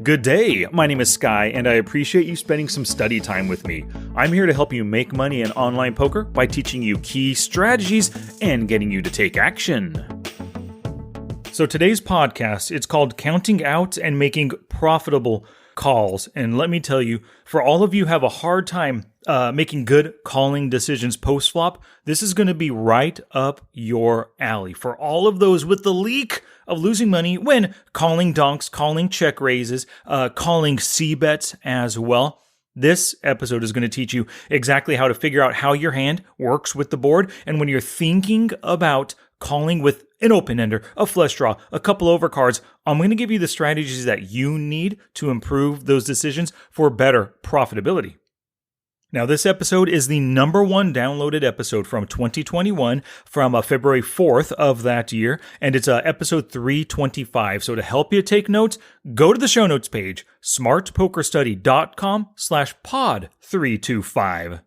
Good day, my name is Sky, and I appreciate you spending some study time with me. I'm here to help you make money in online poker by teaching you key strategies and getting you to take action. So today's podcast, it's called Counting Out and Making Profitable Calls. And let me tell you, for all of you who have a hard time making good calling decisions post-flop, this is going to be right up your alley. For all of those with the leak of losing money when calling donks, calling check raises, calling C-bets as well. This episode is going to teach you exactly how to figure out how your hand works with the board. And when you're thinking about calling with an open-ender, a flush draw, a couple overcards, I'm going to give you the strategies that you need to improve those decisions for better profitability. Now, this episode is the number one downloaded episode from 2021 from February 4th of that year, and it's episode 325. So to help you take notes, go to the show notes page, smartpokerstudy.com/pod325.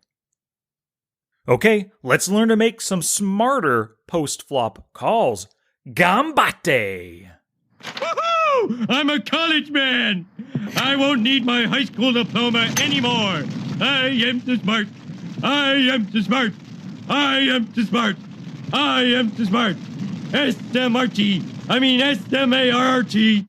Okay, let's learn to make some smarter post-flop calls. Gambate! Woohoo! I'm a college man! I won't need my high school diploma anymore! I am too smart! I am too smart! I am too smart! I am too smart! S-M-R-T! I mean S-M-A-R-R-T!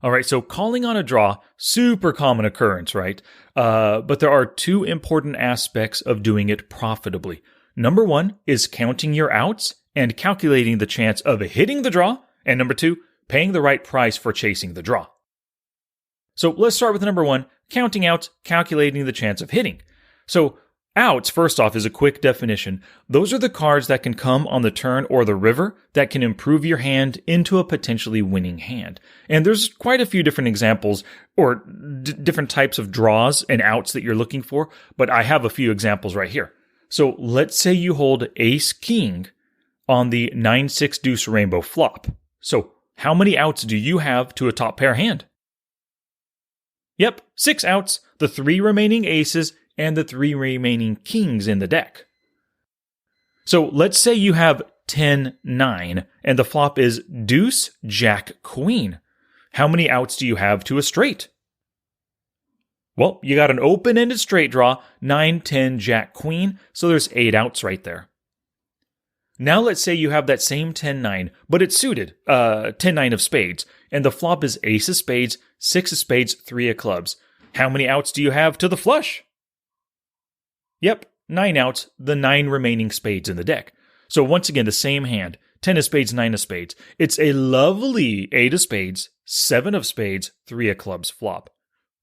All right, so calling on a draw, super common occurrence, right? But there are two important aspects of doing it profitably. Number one is counting your outs and calculating the chance of hitting the draw. And number two, paying the right price for chasing the draw. So let's start with number one, counting outs, calculating the chance of hitting. So outs, first off, is a quick definition. Those are the cards that can come on the turn or the river that can improve your hand into a potentially winning hand. And there's quite a few different examples or different types of draws and outs that you're looking for, but I have a few examples right here. So let's say you hold ace-king on the 9-6 deuce rainbow flop. So how many outs do you have to a top pair hand? Yep, 6 outs, the 3 remaining aces, and the 3 remaining kings in the deck. So let's say you have 10-9, and the flop is deuce, jack, queen. How many outs do you have to a straight? Well, you got an open-ended straight draw, 9-10, jack, queen, so there's 8 outs right there. Now let's say you have that same 10-9, but it's suited, 10-9 of spades, and the flop is ace of spades, 6 of spades, 3 of clubs. How many outs do you have to the flush? Yep, 9 outs, the 9 remaining spades in the deck. So once again, the same hand, 10 of spades, 9 of spades. It's a lovely 8 of spades, 7 of spades, 3 of clubs flop.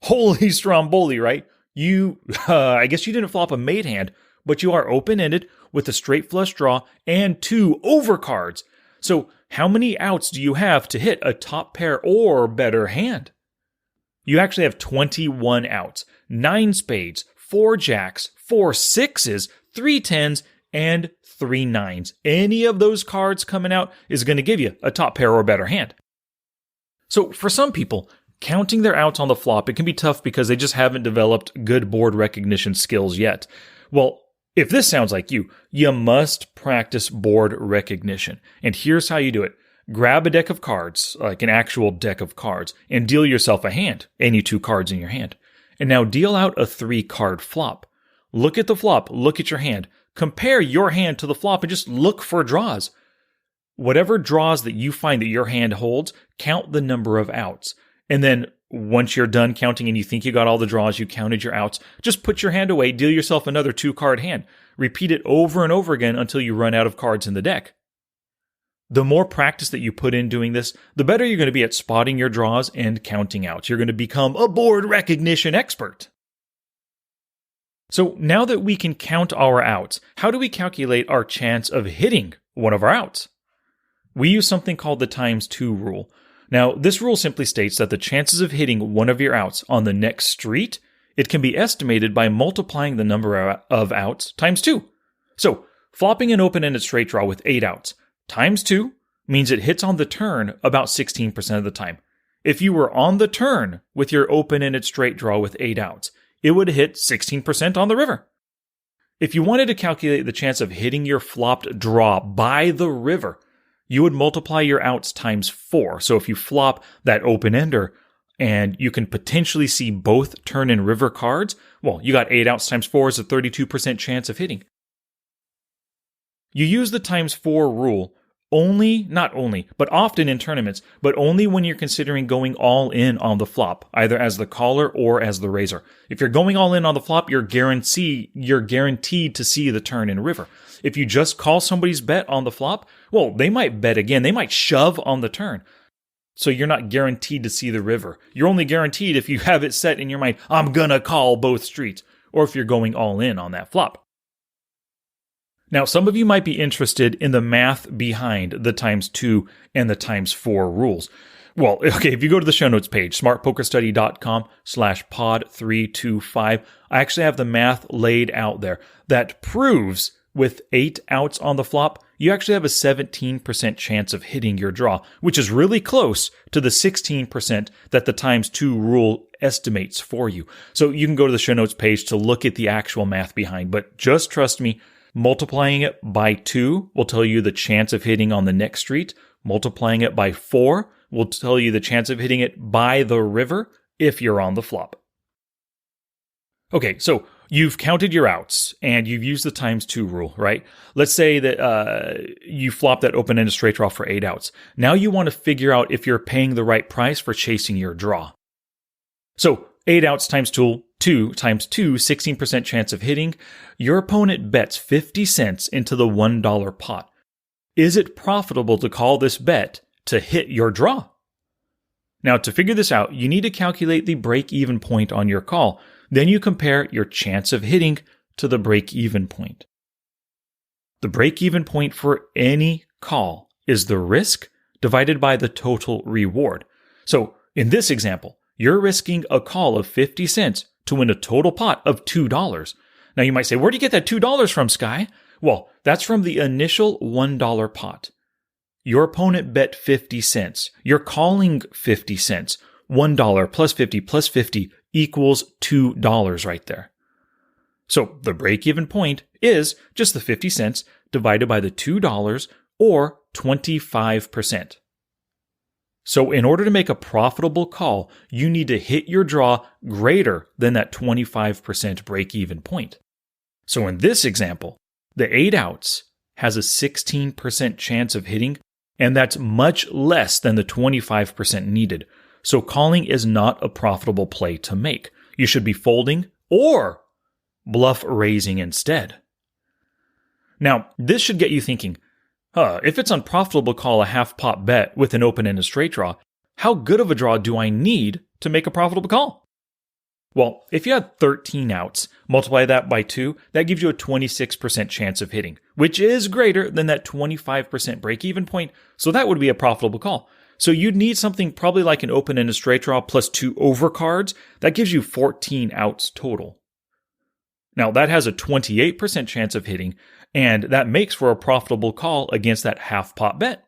Holy stromboli, right? I guess you didn't flop a mate hand, but you are open-ended with a straight flush draw and 2 overcards. So how many outs do you have to hit a top pair or better hand? You actually have 21 outs, 9 spades, 4 jacks, 4 sixes, 3 tens, and 3 nines. Any of those cards coming out is going to give you a top pair or better hand. So for some people, counting their outs on the flop, it can be tough because they just haven't developed good board recognition skills yet. Well, if this sounds like you must practice board recognition. And here's how you do it. Grab a deck of cards, like an actual deck of cards, and deal yourself a hand, any 2 cards in your hand. And now deal out a 3-card flop. Look at the flop, look at your hand, compare your hand to the flop, and just look for draws. Whatever draws that you find that your hand holds, count the number of outs. And then once you're done counting and you think you got all the draws, you counted your outs, just put your hand away, deal yourself another 2-card hand. Repeat it over and over again until you run out of cards in the deck. The more practice that you put in doing this, the better you're going to be at spotting your draws and counting outs. You're going to become a board recognition expert. So now that we can count our outs, how do we calculate our chance of hitting one of our outs? We use something called the ×2 rule. Now, this rule simply states that the chances of hitting one of your outs on the next street, it can be estimated by multiplying the number of outs times 2. So, flopping an open-ended straight draw with 8 outs times 2 means it hits on the turn about 16% of the time. If you were on the turn with your open-ended straight draw with 8 outs, it would hit 16% on the river. If you wanted to calculate the chance of hitting your flopped draw by the river, you would multiply your outs times 4. So if you flop that open-ender and you can potentially see both turn and river cards, well, you got 8 outs times 4 is a 32% chance of hitting. You use the times 4 rule not only, but often in tournaments, but only when you're considering going all in on the flop, either as the caller or as the raiser. If you're going all in on the flop, you're guaranteed to see the turn and river. If you just call somebody's bet on the flop, well, they might bet again. They might shove on the turn. So you're not guaranteed to see the river. You're only guaranteed if you have it set in your mind, I'm gonna call both streets, or if you're going all in on that flop. Now, some of you might be interested in the math behind the times 2 and the times 4 rules. Well, okay, if you go to the show notes page, smartpokerstudy.com/pod325, I actually have the math laid out there that proves with 8 outs on the flop, you actually have a 17% chance of hitting your draw, which is really close to the 16% that the times 2 rule estimates for you. So you can go to the show notes page to look at the actual math behind, but just trust me, multiplying it by 2 will tell you the chance of hitting on the next street. Multiplying it by 4 will tell you the chance of hitting it by the river if you're on the flop. Okay, so you've counted your outs and you've used the times 2 rule, right? Let's say that you flop that open-ended straight draw for 8 outs. Now you want to figure out if you're paying the right price for chasing your draw. So 8 outs times 2 times 2, 16% chance of hitting. Your opponent bets 50 cents into the $1 pot. Is it profitable to call this bet to hit your draw? Now, to figure this out, you need to calculate the break-even point on your call. Then you compare your chance of hitting to the break-even point. The break-even point for any call is the risk divided by the total reward. So, in this example, you're risking a call of 50 cents to win a total pot of $2. Now you might say, where do you get that $2 from, Sky? Well, that's from the initial $1 pot. Your opponent bet 50 cents. You're calling 50 cents. $1 plus 50 equals $2 right there. So the break-even point is just the 50 cents divided by the $2 or 25%. So in order to make a profitable call, you need to hit your draw greater than that 25% break-even point. So in this example, the 8 outs has a 16% chance of hitting, and that's much less than the 25% needed. So calling is not a profitable play to make. You should be folding or bluff raising instead. Now, this should get you thinking, if it's unprofitable to call a half-pot bet with an open and a straight draw, how good of a draw do I need to make a profitable call? Well, if you had 13 outs, multiply that by 2, that gives you a 26% chance of hitting, which is greater than that 25% break-even point, so that would be a profitable call. So you'd need something probably like an open and a straight draw plus 2 overcards. That gives you 14 outs total. Now, that has a 28% chance of hitting, and that makes for a profitable call against that half-pot bet.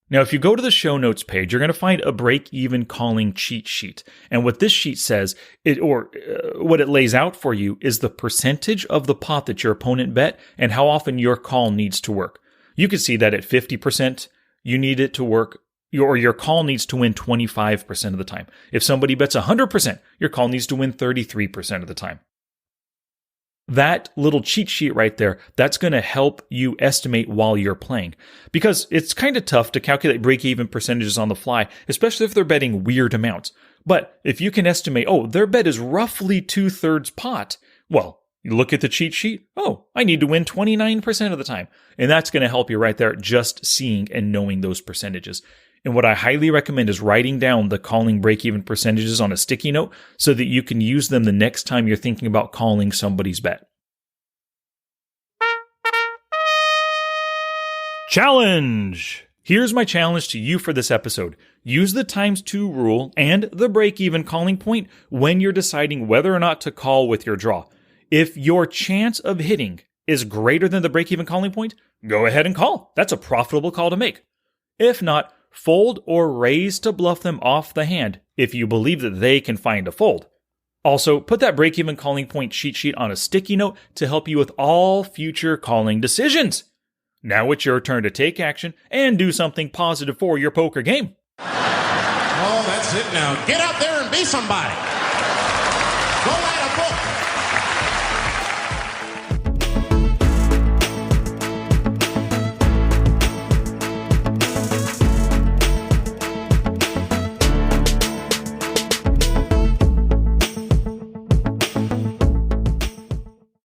Now, if you go to the show notes page, you're going to find a break-even calling cheat sheet. And what this sheet says, what it lays out for you, is the percentage of the pot that your opponent bet and how often your call needs to work. You can see that at 50%, you need it to work, or your call needs to win 25% of the time. If somebody bets 100%, your call needs to win 33% of the time. That little cheat sheet right there, that's going to help you estimate while you're playing. Because it's kind of tough to calculate break-even percentages on the fly, especially if they're betting weird amounts. But if you can estimate, their bet is roughly 2/3 pot, well, you look at the cheat sheet, I need to win 29% of the time. And that's going to help you right there just seeing and knowing those percentages. And what I highly recommend is writing down the calling break-even percentages on a sticky note so that you can use them the next time you're thinking about calling somebody's bet. Challenge! Here's my challenge to you for this episode. Use the ×2 rule and the break-even calling point when you're deciding whether or not to call with your draw. If your chance of hitting is greater than the break-even calling point, go ahead and call. That's a profitable call to make. If not, fold or raise to bluff them off the hand if you believe that they can find a fold. Also, put that break-even calling point cheat sheet on a sticky note to help you with all future calling decisions. Now it's your turn to take action and do something positive for your poker game. Oh, that's it now. Get out there and be somebody. Go write a book.